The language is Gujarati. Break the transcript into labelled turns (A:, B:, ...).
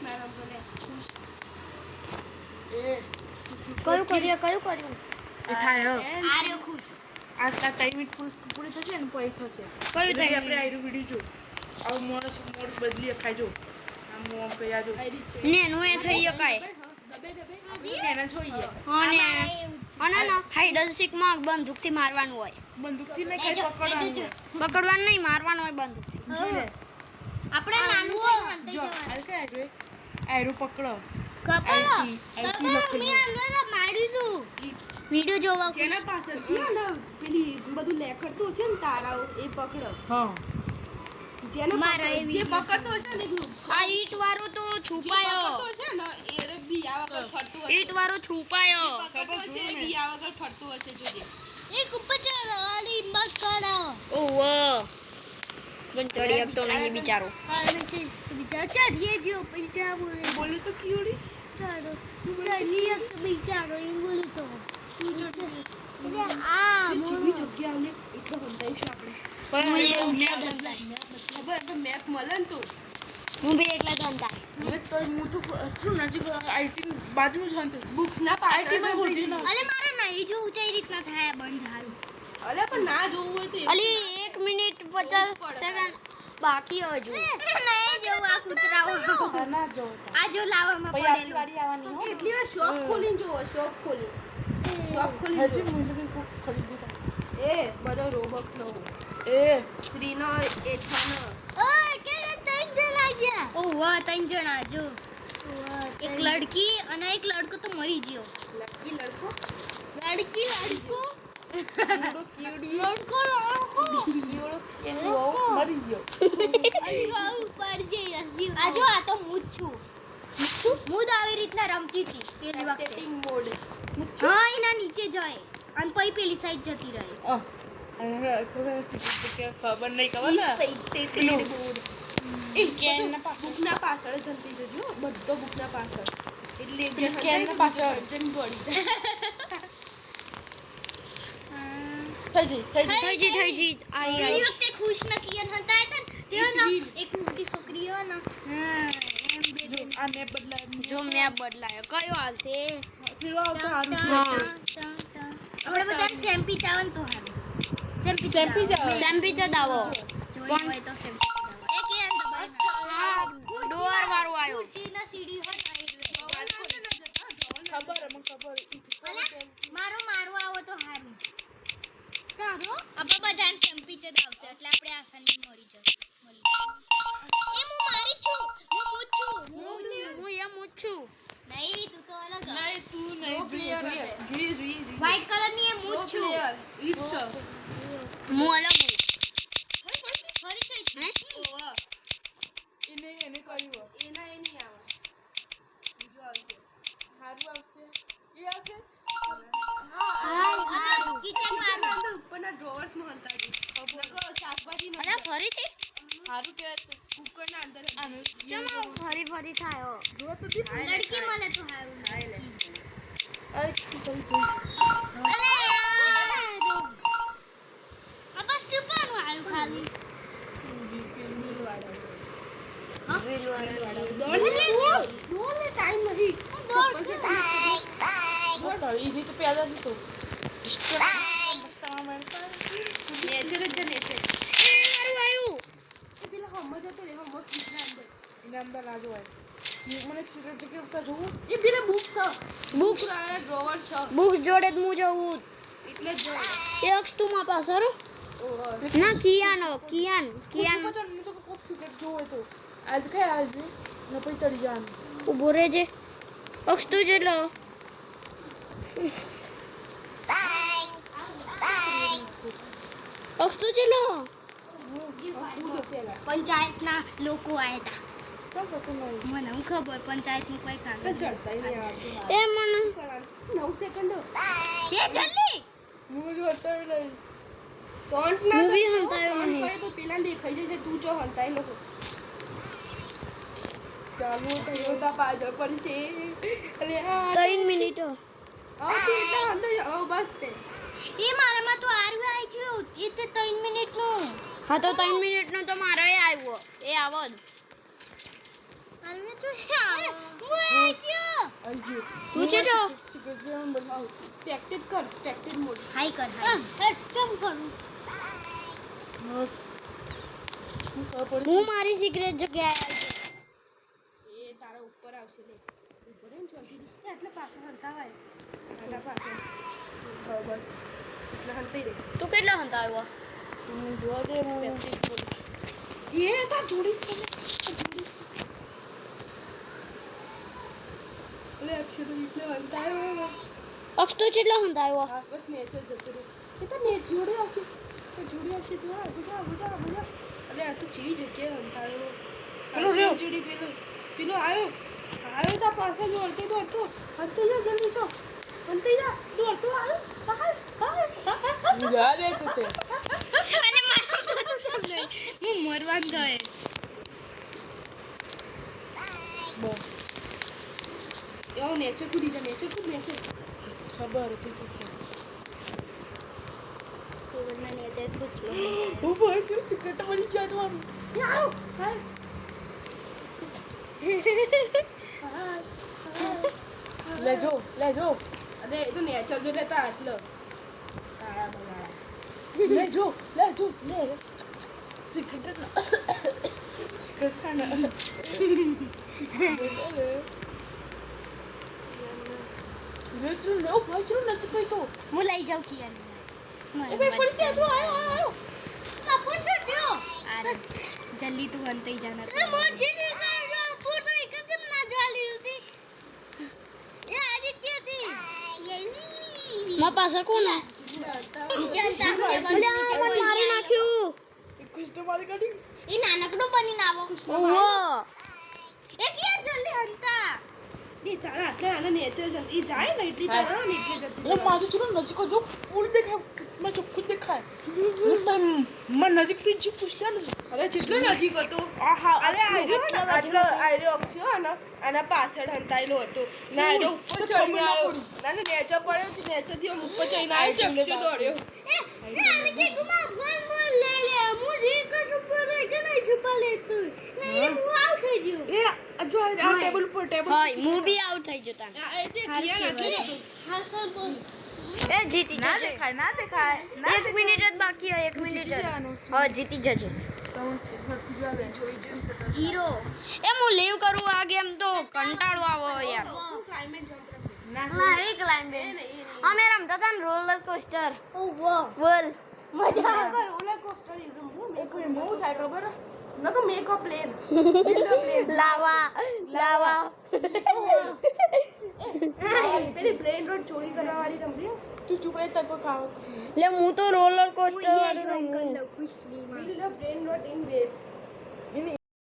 A: ના રમતો લે ખુશ
B: કયું કર્યું
C: એ થાય
A: આર્યો ખુશ
C: આજકાલ 3 મિનિટ પૂરી થશે ને પછી થશે
B: કયું
C: એટલે
B: time?
C: આપણે આયરું વિડીયો જો આવું મોડ બદલી ખાઈ જો આમ આમ કઈ આજો
B: નેનો એ થઈ શકાય
C: એના જોઈએ
B: હા ને ના હાઈડ એન્ડ સીક માં બંદૂકથી મારવાનું હોય
C: બંદૂકથી ને કઈ
B: પકડવાનું નહીં મારવાનું હોય બંદૂકથી
C: જોઈએ
A: આપણે નાનું હોય હંતે
C: જો
A: જવાનું
C: હાલ કઈ આજો આયરું પકડો
B: વિડિયો જોવા
A: જેના પાછળથી ને પેલી બધું લેખરતું છે ને તારાઓ એ પકડો
C: હા
A: જેને
B: મારા એ
A: જે
B: video
A: પકડતો છે ને ગ્રુપ
B: આ ઈટ વાળો તો
A: જે
B: છુપાયો
A: પકડતો છે ને એ બી આ વગર ફરતો હશે
B: ઈટ વાળો છુપાયો
A: પકડતો છે એ બી આ વગર ફરતો હશે જોજે
B: એક ઉપર ચડો આલી મત કરો ઓવો પણ ચડી શકતો નહીં બિચારો બિચારો ચડીએ જો પૈસા
C: બોલે તો કીડી
B: ચાલો ચડી શકતો બિચારો એમ બોલું તો
A: જેવી જગ્યા આલે એટલો બંધાઈશું આપણે ખબર તો મેપ મળે ને તો
B: હું બી એટલા દંતા
C: એટલે તો હું તો છું નજીક આઈટી બાજુ જ હતો
A: બુક્સ ના પાછળ
C: આઈટી માં હોતી ના
B: અલે મારે નહીં જો ઊંચાઈ રીતના થાય બંધ હારું
A: અલે પણ ના જોવું હોય તો
B: અલી 1 મિનિટ 50 સેકન્ડ બાકી હજુ નહીં જો આ કૂતરાઓ
C: ના જો
B: આ જો લાવવામાં
C: પછી આપણી
B: પડેલું
C: વાડી આવવાની હો
A: એટલી વાર શોપ ખોલીને જોવો શોપ ખોલી
C: હજી મુંડકી ખરીદી
A: એ બધો રોબક્સ નો
C: એ
A: ફ્રી નો એથાનો
B: ઓય કે ત્રણ જણા છે ઓ વાહ ત્રણ જણા જો એક લડકી અને એક લડકો તો મરી ગયો
A: લડકી લડકો
B: લડકી લડકો
C: કીડી
B: લડકો
C: કીડો એનો મરી ગયો
B: આજો આ તો હું જ છું હું જ આવી રીતના રમતી હતી પેલી વખતે
A: ટેટિંગ મોડ
B: હા એના નીચે જાય અને પછી પેલી સાઈડ જતી રહે
C: ખબર નહીં ખબર ને
A: ટેટિંગ મોડ એ
C: કેન
A: બધું
C: ના પાછળ.
A: બુક ના પાછળ જલ્દી જજો બધો બુક ના પાછળ એટલે એક
C: પેલી
A: જણ
C: કેન ના પાછળ.
A: જન દોડી જાય
C: થઈ જઈ
B: થઈ આઈ વખતે ખુશ ન કિયન હતા તેઓ ના એક મોટી છોકરી હો ને એમ બે
C: જો આ મેપ બદલાય
B: જો મેપ બદલાયો કયો આવશે
C: ફેરો આવતો હારું
B: હા.
C: છે
B: આપણે બધા સેમ્પી ચાવન તો હારું
C: સેમ્પી જાવ.
B: સેમ્પી જ દાવો પણ હોય તો સેમ્પી એક એ ડોર વાળો આયો ખુરશી ના સીડી હોય
C: ખબર મને ખબર
B: મારો આવો તો હારું કારો આપણે બધાને સેમ્પી જ આવશે એટલે આપણે આસાની મળી જશે એ હું મારી છું હું એમ છું નહીં તું તો અલગ
C: નહીં તું
A: નો
C: નહીં
A: player
C: જોઈએ
A: હતે.
C: જોઈએ
B: વ્હાઈટ કલર ની એ હું
A: નો
B: જ છું
A: પ્લેયર ઇટ્સ
B: હું અલગ ફરી છે હે
A: ઓવા
C: એને કર્યું
A: એના એ નહીં આવે બીજો આવશે
C: હારું આવશે એ આવશે
B: હા કિચન વાળું
A: અંદર ઉપરના ડ્રોવર્સ માં હતા જી નકો શાકભાજી નો
B: અલા ફરી છે
C: હારું કે
A: કુકર ના અંદર
C: આનું
B: ચમો ફરી થાયો
C: જો તો દી
B: લડકી મને તો હારું
C: અરે સહી જોઈ
B: અલે આપા સુપર વાળું ખાલી
C: રીલ વાળા
A: દોડને ટાઈમ નહીં
C: તો ઈજી તો પેદા જ તો
A: નેચર જ નેચર એ પેલા હમ જતો રે હમ ફીટના અંદર
C: એને અંદર ના જોવાય મને સિગરેટ જગ્યા ઉપર જોવું
A: એ પેલા બુક્સ
B: બુક્સ
A: પુરાણા ડ્રોવર છે
B: બુક્સ જોડે જ હું જવું
A: એટલે જ જો
B: એક તું માં પાસર
A: ઓવા
B: ના કિયાન
C: હું તો કોક સિગરેટ જોવે તો આજ કઈ આજે ને પછી ચડી જવાનું
B: ઉભો રહેજે અક્ષ તું જેટલો અક્ષ તું જેટલો
A: કૂદો પેલા
B: પંચાયતના લોકો આયા
C: કેમ પતું નહીં
B: હતા મને હું ખબર પંચાયતનું કોઈ કામ
A: તો ચડતા નહીં આવતું
B: એ મને
A: 9 સેકન્ડ
B: એ જલ્દી
C: હું જો અત્યારે નહીં
A: ટોન્ટ
B: હું
A: ના
B: બી હંતાયો નહીં.
A: તો પેલા દેખાઈ જશે તું જો હંતાઈ લો ચાલુ થયો તા પાછળ પડશે અરે આ
B: 3 મિનિટ
A: તું એટલા અંદર બસ તે
B: એ મારામાં તો આરવી આવી ગયું એ તે 3 મિનિટનું હા તો 3 મિનિટનો તો મારો આવ્યો એ આવો જ હાલને જોઈએ આવો હું આચ્યો
C: આજી
B: તું છે તો
C: સિક્રેટ ગેમ બનાવ
A: સ્પેક્ટેડ કર સ્પેક્ટેડ મોડ
B: હાઈ કર હાઈ કેમ કરું
C: બસ હું ખબર પડી
B: હું મારી સિક્રેટ જગ્યાએ
A: એ તારા ઉપર આવશે લે ઉપર એમ ચોટી એટલે પાછળ હંતાવાય આના પાછળ
C: બસ
A: એટલે હંતાઈ રે
B: તું કેટલા હંતા આવ્યો
C: હું જોવા દે હું
A: એ તાર જોડીશ તમે એટલે અક્ષર એટલે હંતાયો
B: અક્ષ તું કેટલા હંતા આવ્યો
A: બસ નેચર જતો રે એ તો નેચ જોડે આવશે તો જોડે આવશે તો બધા અલે આ તો ચીડી જગ્યાએ હંતાયો
C: પેલો રહ્યો.
A: ચીડી પેલો આવ્યો તા પાછળ દોડતો હંતાઈ જા જલ્દી છો હંતાઈ જા દોડતો આવ્યો
C: જા દે તું તે
B: અને મારું તો ચાલે હું મરવાન ગયે
C: બસ
A: એવો નેચર કૂદી જા નેચર
C: ખબર હતી તું
B: તું મને નેચર પૂછ લો
C: હું બસ સિક્રેટ મળી ગયા તમારું
A: એ આવ્યો
C: લેજો
A: અરે એ તો નેચર જો લેતા આટલો તારા બગાડા
C: લેજો લે સિક્રેટ ખાના વેચરું લે ઓ ભાઈ ચલો નચ કઈ તો
B: હું લઈ જાઉં કિયાને
C: એ ભાઈ ફરી ત્યાં છો આયો
B: આપણ તો જો અરે જલ્દી તું અંતઈ જાના અરે મોજી ની કરો ફોટો એક જ ના જાલી હતી એ આદિત્ય હતી માં પાસે કોણ જનતા મારી નાખ્યું
C: એક કૃષ્ણ મારી કાઢી
B: એ નાનકડો બનીને આવો ઓહો એ ક્યાં જલ્દી હંતા
A: એ તારા આટલે આના નેચર જલ્દી એ જાય ને એટલી તારા ને એટલે જતી
C: એટલે મારી ચલો નજીક જો ફૂલ દેખાય મેં ચોખ્ખું દેખાય મેં નજીકથી જે પૂછ્યા ને
A: અરે જેટલો નજીક હતો
C: આહા
A: અરે આટલો અક્ષયો આના પાછળ હંતાયેલો હતો ના આનો ઉપર ચડીને આવ્યો ના નેચર પડ્યો તો નેચર થી આમ ઉપર ચડીને આવ્યો તો અક્ષયો દોડ્યો
B: એ આને કે ગુમા વન મોર લે લે મુझे કશું પડે કે નહીં છુપા લે તું નહીં હું આઉટ થઈ ગયો
C: એ જો આ ટેબલ પર ટેબલ
B: હોય હું બી આઉટ થઈ જતા
A: આ એ તે કિયા નાખી
B: હા સર બોલ એ જીતી જજે
C: ના દેખાય
B: 1 મિનિટ જ બાકી હોય 1 મિનિટ જ હા જીતી જજે જીરો એ હું લીવ કરું આ ગેમ તો કંટાળો આવો યાર
A: ક્લાઇમેટ જમ્પ
B: મારી ક્લાઇમ્બિંગ અમે રમતા હતા ને રોલર કોસ્ટર ઓ વાહ બોલ મજા આવે
A: કર ઓલા કોસ્ટર એકદમ
C: એક મોં થાય ખબર
A: ન તો make a plane build a plane
B: લાવા
A: પેલી બ્રેન રોડ ચોરી કરવા વાળી રમવી
C: તું ચૂપ રહે તકો ખાવ
B: લે હું તો રોલર કોસ્ટર વાળું રમું
A: build a brain road in base